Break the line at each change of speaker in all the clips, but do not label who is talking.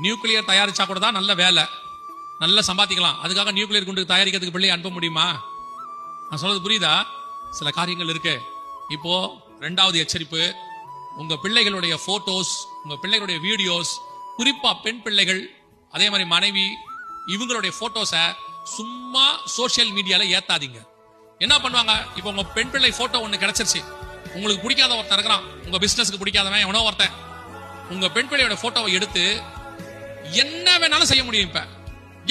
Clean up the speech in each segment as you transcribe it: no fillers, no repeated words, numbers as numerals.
Nuclear தயாரிச்சா கூட தான் நல்ல வேலை, நல்ல சம்பாதிக்கலாம். அதுக்காக நியூக்ளியர் குண்டு தயாரிக்கிறதுக்கு பிள்ளை அனுப்ப முடியுமா? நான் சொல்றது புரியுதா? சில காரியங்கள் இருக்கு. இப்போ 2வது எச்சரிப்பு, உங்க பிள்ளைகளுடைய போட்டோஸ், உங்க பிள்ளைகளுடைய வீடியோஸ், குறிப்பா பெண் பிள்ளைகள், அதே மாதிரி மனைவி, இவங்களுடைய போட்டோஸ சும்மா சோசியல் மீடியால ஏத்தாதீங்க. என்ன பண்ணுவாங்க? இப்போ உங்க பெண் பிள்ளை போட்டோ ஒண்ணு கிடைச்சிருச்சு, உங்களுக்கு பிடிக்காத ஒருத்தன் இருக்கிறான், உங்க பிசினஸ்க்கு பிடிக்காதவன் எவனோ ஒருத்தன் உங்க பெண் பிள்ளையோட போட்டோவை எடுத்து என்ன வேணாலும் செய்ய முடியும். இப்ப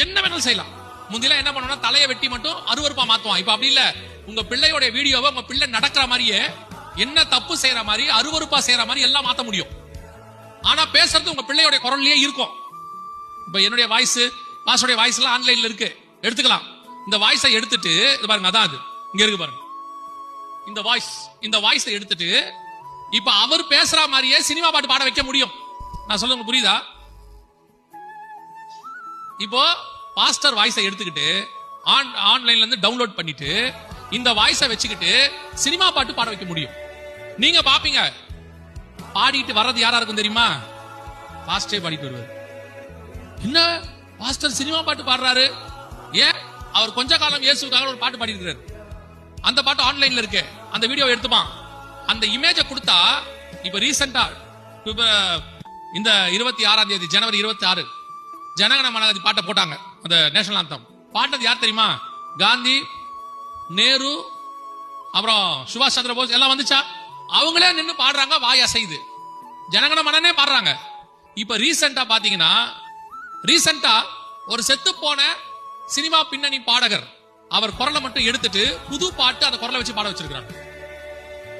என்ன வேணாலும் செய்யலாம். முந்தில என்ன பண்ணுவோம்னா தலையை வெட்டி மட்டும் அருவருப்பா மாத்துவான். இப்ப அப்படி இல்ல, உங்க பிள்ளையோட வீடியோவை உங்க பிள்ளை நடக்கிற மாதிரியே, என்ன தப்பு செய்யற மாதிரி, அருவருப்பா செய்யற மாதிரி எல்லாம் மாத்த முடியும். ஆனா பேசுறது உங்க பிள்ளையோட குரல்லையே இருக்கும். இப்ப என்னுடைய வாய்ஸ், பாஸோட வாய்ஸ் எல்லாம் ஆன்லைன்ல இருக்கு, எடுத்துக்கலாம். இந்த வாய்ஸை எடுத்துட்டு இது பாருங்க, அதான் அது இங்க இருக்கு பாருங்க. இந்த வாய்ஸை எடுத்துட்டு இப்ப அவர் பேசுற மாதிரியே சினிமா பாட்டு பாட வைக்க முடியும். நான் சொல்லுங்க புரியுதா? இப்போ பாஸ்டர் வாய்ஸை எடுத்துக்கிட்டு ஆன்லைன்ல இருந்து டவுன்லோட் பண்ணிட்டு இந்த வாய்ஸை வச்சுக்கிட்டு சினிமா பாட்டு பாட வைக்க முடியும். நீங்க பாப்பீங்க. பாடிட்டு வர்றது யாரா இருக்கும் தெரியுமா? பாஸ்டரே பாடிட்டு வருவார். என்ன பாஸ்டர் சினிமா பாட்டு பாடுறாரு? ஏன்? அவர் கொஞ்ச காலம் இயேசுக்காக ஒரு பாட்டு பாடி இருக்கிறார். அந்த பாட்டு ஆன்லைன்ல இருக்கு. அந்த வீடியோ எடுத்துப்பான். அந்த இமேஜ கொடுத்தா, இப்ப ரீசெண்டா இந்த 26ஆம் தேதி ஜனவரி 26 ஜனகண மனகதி பாட்டை போட்டாங்க. அந்த நேஷனல் ஆந்தம் பாட்டது யார் தெரியுமா? காந்தி, நேரு, அப்புறம் சுபாஷ் சந்திர போஸ் எல்லாம் வந்துச்சா? அவங்களே நின்று பாடுறாங்க, வாய் அசைது, ஜனகண மனனே பாடுறாங்க. இப்ப ரீசெண்டா பாத்தீங்கன்னா, ஒரு செத்து போன சினிமா பின்னணி பாடகர் அவர் குரலை மட்டும் எடுத்துட்டு புது பாட்டு அந்த குரலை வச்சு பாட வச்சிருக்காங்க.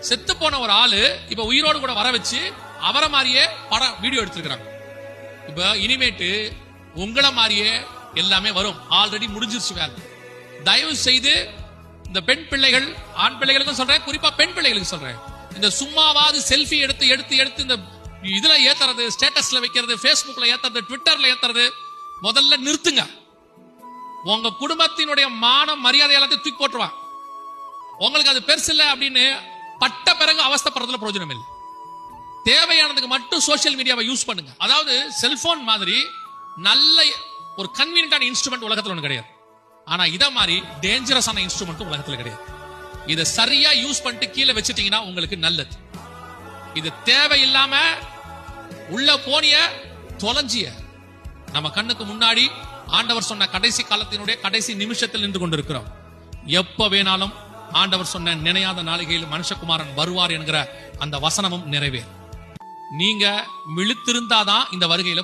செத்து போன ஒரு ஆளு இப்ப உயிரோடு கூட வர வச்சு அவரை மாதிரியே படம் வீடியோ எடுத்திருக்காங்க. இப்ப இனிமேட்டு உங்களை மாதிரியே எல்லாமே வரும். ஆல்ரெடி முடிஞ்சிருச்சு வேலை. தயவு செய்து இந்த பெண் பிள்ளைகள், ஆண் பிள்ளைகளுக்கும் சொல்றேன், குறிப்பா பெண் பிள்ளைகளுக்கு சொல்றேன், இந்த சும்மாவாது செல்ஃபி எடுத்து இந்த இதுல ஏத்துறது, ஸ்டேட்டஸ்ல வைக்கிறது, பேஸ்புக்ல ஏத்துறது, ட்விட்டர்ல ஏத்துறது முதல்ல நிறுத்துங்க. உங்க குடும்பத்தினுடைய மானம் மரியாதை எல்லாத்தையும் தூக்கி போட்டுருவான். உங்களுக்கு அது பெருசு இல்லை அப்படின்னு பட்ட பிறகு அவஸ்தைப்படுறதுல பிரயோஜனம் இல்லை. தேவையானதுக்கு மட்டும் சோசியல் மீடியாவை யூஸ் பண்ணுங்க. அதாவது செல்போன் மாதிரி நல்ல ஒரு கன்வீனியன்டான இன்ஸ்ட்ருமெண்ட் உலகத்துல ஒண்ணு கிடையாது. ஆனா இத மாதிரி டேஞ்சரஸான இன்ஸ்ட்ருமெண்ட் உலகத்துல கிடையாது. இதை சரியா யூஸ் பண்ணிட்டு கீழே வச்சிட்டீங்கன்னா உங்களுக்கு நல்லது. இது தேவையில்லாம உள்ள போனிய தொலைஞ்சிய நம்ம கண்ணுக்கு முன்னாடி ஆண்டவர் சொன்ன கடைசி காலத்தினுடைய கடைசி நிமிஷத்தில் நின்று கொண்டிருக்கிறோம். எப்ப வேணாலும் ஆண்டவர் சொன்ன நினையாத நாளிகையில் மனுஷகுமாரன் வருவார் என்கிற அந்த வசனமும் நிறைவேறும். நீங்க விழித்திருந்தாதான் இந்த வருகையில